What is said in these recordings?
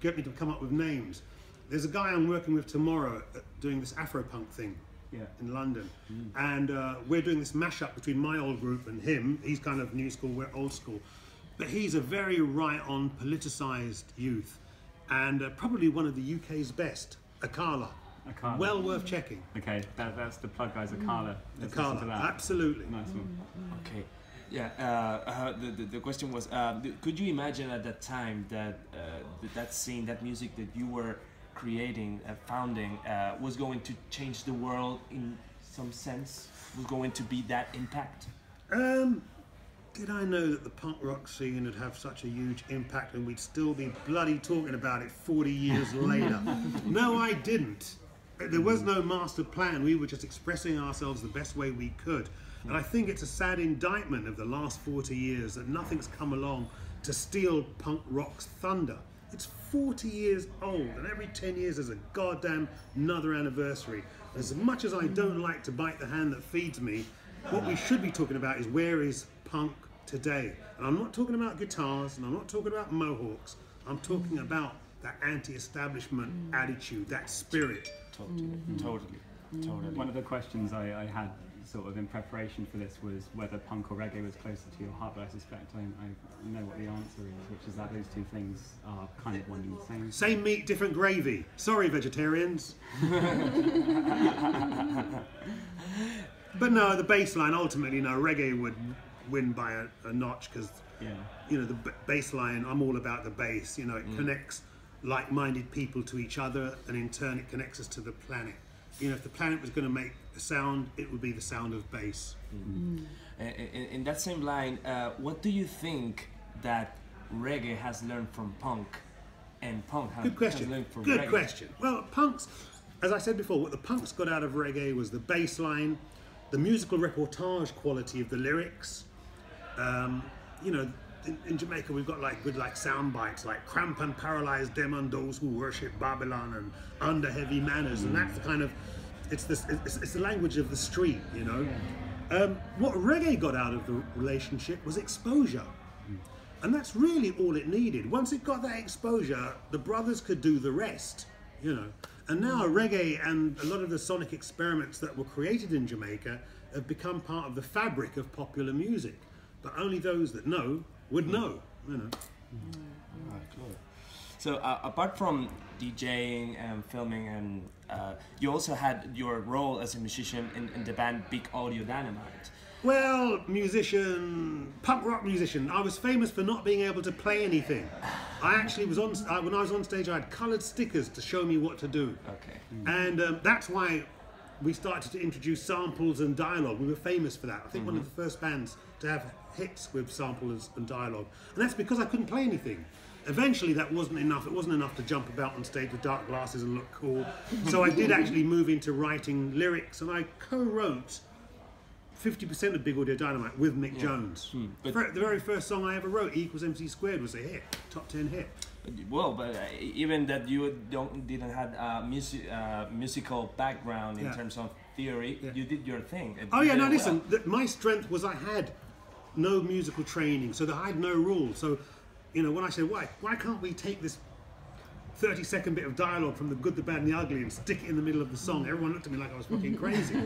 get me to come up with names. There's a guy I'm working with tomorrow doing this Afro-punk thing in London. And we're doing this mashup between my old group and him. He's kind of new school, we're old school. But he's a very right-on, politicised youth. And probably one of the UK's best, Akala. Akala. Well worth checking. Okay, that's the plug, guys. Akala. Let's Akala, listen to that. absolutely. Nice one. Okay. Yeah, the question was, could you imagine at that time that that scene, that music that you were creating, founding, was going to change the world in some sense? Was going to be that impact? Did I know that the punk rock scene would have such a huge impact and we'd still be bloody talking about it 40 years later? No, I didn't. There was no master plan. We were just expressing ourselves the best way we could. And I think it's a sad indictment of the last 40 years that nothing's come along to steal punk rock's thunder. It's 40 years old, and every 10 years there's a goddamn another anniversary. As much as I don't like to bite the hand that feeds me, what we should be talking about is where is punk today? And I'm not talking about guitars, and I'm not talking about mohawks. I'm talking about that anti-establishment attitude, that spirit. Totally. One of the questions I had sort of in preparation for this was whether punk or reggae was closer to your heart, but I suspect I know what the answer is, which is that those two things are kind of one and the same. Same meat, different gravy. Sorry, vegetarians. But no, the bass line, ultimately, no, reggae would win by a notch because, you know, the bass line, I'm all about the bass. You know, it connects like-minded people to each other, and in turn it connects us to the planet. You know, if the planet was going to make a sound, it would be the sound of bass. In that same line, what do you think that reggae has learned from punk, and punk has learned from reggae? Good question. Well, punks, as I said before, what the punks got out of reggae was the bass line, the musical reportage quality of the lyrics. You know, in Jamaica we've got like good sound bites like cramp and paralyze them and those who worship Babylon and under heavy manners, and that's the kind of it's the language of the street, you know. What reggae got out of the relationship was exposure, and that's really all it needed. Once it got that exposure, the brothers could do the rest, you know. And now reggae and a lot of the sonic experiments that were created in Jamaica have become part of the fabric of popular music, but only those that know would know, you know. Cool. So apart from DJing and filming, and you also had your role as a musician in the band Big Audio Dynamite. Well, musician, punk rock musician. I was famous for not being able to play anything. I actually was when I was on stage, I had coloured stickers to show me what to do. Okay. And that's why we started to introduce samples and dialogue. We were famous for that. I think one of the first bands to have hits with samples and dialogue. And that's because I couldn't play anything. Eventually that wasn't enough. It wasn't enough to jump about on stage with dark glasses and look cool. So I did actually move into writing lyrics, and I co-wrote 50% of Big Audio Dynamite with Mick Jones. But the very first song I ever wrote, E = MC Squared, was a hit, top 10 hit. Well, but even that you didn't have a musical background in terms of theory, you did your thing. Oh yeah, no, listen, my strength was I had no musical training, so that I had no rules. So, you know, when I said, why can't we take this 30-second bit of dialogue from The Good, the Bad and the Ugly and stick it in the middle of the song, everyone looked at me like I was fucking crazy.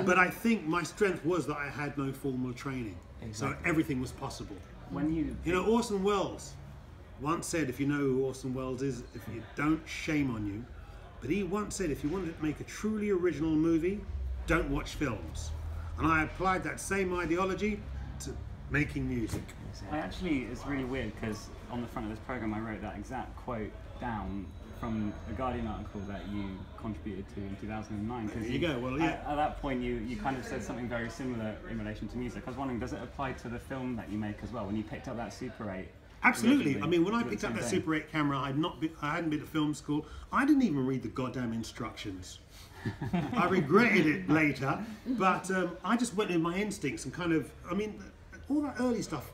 But I think my strength was that I had no formal training. Exactly. So everything was possible. When you know, Orson Welles once said, if you know who Orson Welles is, if you don't, shame on you. But he once said, if you want to make a truly original movie, don't watch films. And I applied that same ideology to making music. I actually, it's really weird because on the front of this program I wrote that exact quote down from a Guardian article that you contributed to in 2009. There you go. Well, yeah. At that point, you kind of said something very similar in relation to music. I was wondering, does it apply to the film that you make as well? When you picked up that Super 8. Absolutely. I mean, when I picked up that Super 8 camera, I hadn't been to film school. I didn't even read the goddamn instructions. I regretted it later, but I just went in my instincts and kind of, I mean, all that early stuff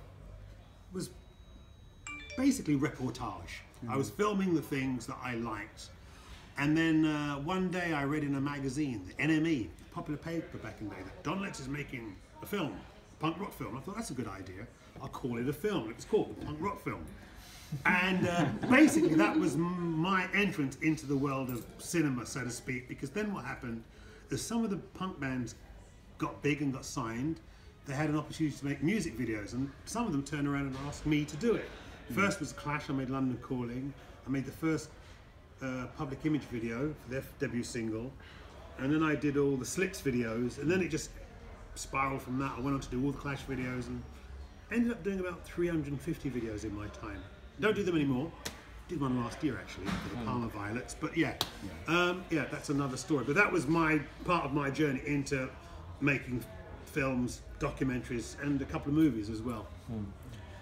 was basically reportage. I was filming the things that I liked. And then one day I read in a magazine, the NME, a popular paper back in the day, that Don Letts is making a film, a punk rock film. I thought, that's a good idea. I'll call it a film. It was called the Punk Rock Film. And basically that was my entrance into the world of cinema, so to speak, because then what happened is some of the punk bands got big and got signed. They had an opportunity to make music videos, and some of them turned around and asked me to do it. First was Clash. I made London Calling. I made the first Public Image video for their debut single, and then I did all the Slits videos, and then it just spiraled from that. I went on to do all the Clash videos and ended up doing about 350 videos in my time. Don't do them anymore. Did one last year actually for the Palmer Violets, but yeah, that's another story. But that was my part of my journey into making films, documentaries, and a couple of movies as well.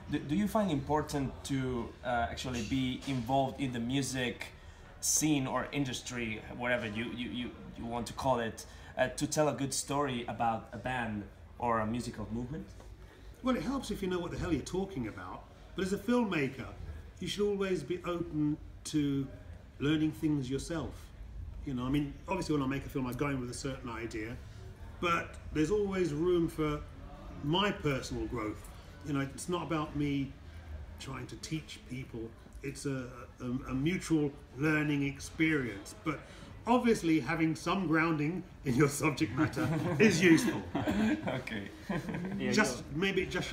Do you find important to actually be involved in the music scene or industry, whatever you want to call it, to tell a good story about a band or a musical movement? Well, it helps if you know what the hell you're talking about. But as a filmmaker, you should always be open to learning things yourself. You know, I mean, obviously when I make a film, I go in with a certain idea, but there's always room for my personal growth. You know, it's not about me trying to teach people. It's a mutual learning experience. But obviously, having some grounding in your subject matter is useful. Okay. Maybe it just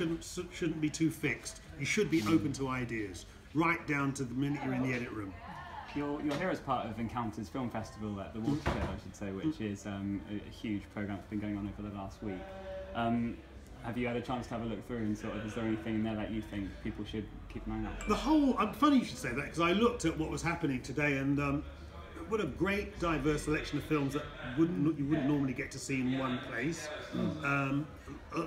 shouldn't be too fixed. You should be open to ideas, right down to the minute you're in the edit room. You're here as part of Encounters Film Festival at the Watershed, I should say, which is a huge programme that's been going on over the last week. Have you had a chance to have a look through and sort of, is there anything in there that you think people should keep an eye out for? The whole, funny you should say that, because I looked at what was happening today, and what a great diverse selection of films that you wouldn't normally get to see in one place.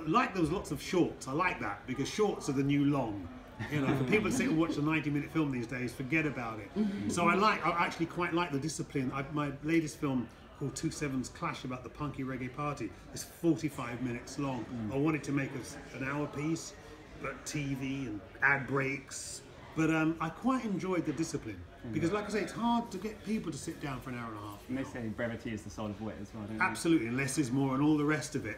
Like there was lots of shorts. I like that, because shorts are the new long. You know, for people to sit and watch a 90-minute film these days, forget about it. So I actually quite like the discipline. My latest film, called 2/7's Clash, about the punky reggae party, is 45 minutes long. I wanted to make an hour piece, but TV and ad breaks. But I quite enjoyed the discipline, because like I say, it's hard to get people to sit down for an hour and a half. And they say brevity is the soul of wit as well, don't they? Absolutely, and less is more and all the rest of it.